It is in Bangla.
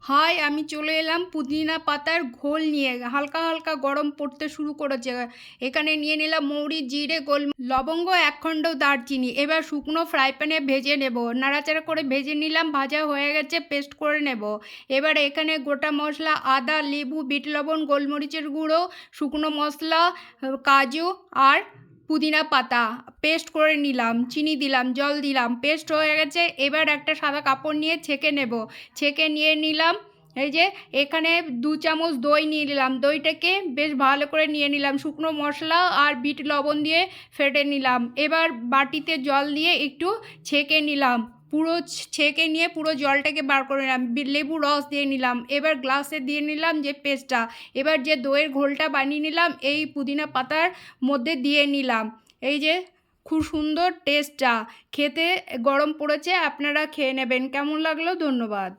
হাই, আমি চলে এলাম পুদিনা পাতার ঘোল নিয়ে। হালকা হালকা গরম পড়তে শুরু করেছে। এখানে নিয়ে নিলাম মৌরি, জিরে, গোল, লবঙ্গ, 1 খণ্ড দারচিনি। এবার শুকনো ফ্রাই প্যানে ভেজে নেব। নাড়াচাড়া করে ভেজে নিলাম। ভাজা হয়ে গেছে, পেস্ট করে নেব। এবার এখানে গোটা মশলা, আদা, লেবু, বিট লবণ, গোলমরিচের গুঁড়ো, শুকনো মশলা, কাজু আর পুদিনা পাতা পেস্ট করে নিলাম। চিনি দিলাম, জল দিলাম, পেস্ট হয়ে গেছে। এবার একটা সাদা কাপড় নিয়ে ছেঁকে নেব। ছেঁকে নিয়ে নিলাম। এই যে এখানে 2 চামচ দই নিয়ে নিলাম। দইটাকে বেশ ভালো করে নিয়ে নিলাম। শুকনো মশলা আর বিট লবণ দিয়ে ফেটে নিলাম। এবার বাটিতে জল দিয়ে একটু ছেঁকে নিলাম। পুরো ছেঁকে নিয়ে পুরো জলটাকে বার করে নিলাম। লেবু রস দিয়ে নিলাম। এবার গ্লাসে দিয়ে নিলাম যে পেস্টটা। এবার যে দইয়ের ঘোলটা বানিয়ে নিলাম এই পুদিনা পাতার মধ্যে দিয়ে নিলাম। এই যে খুব সুন্দর টেস্টটা। খেতে গরম পড়েছে, আপনারা খেয়ে নেবেন। কেমন লাগলো? ধন্যবাদ।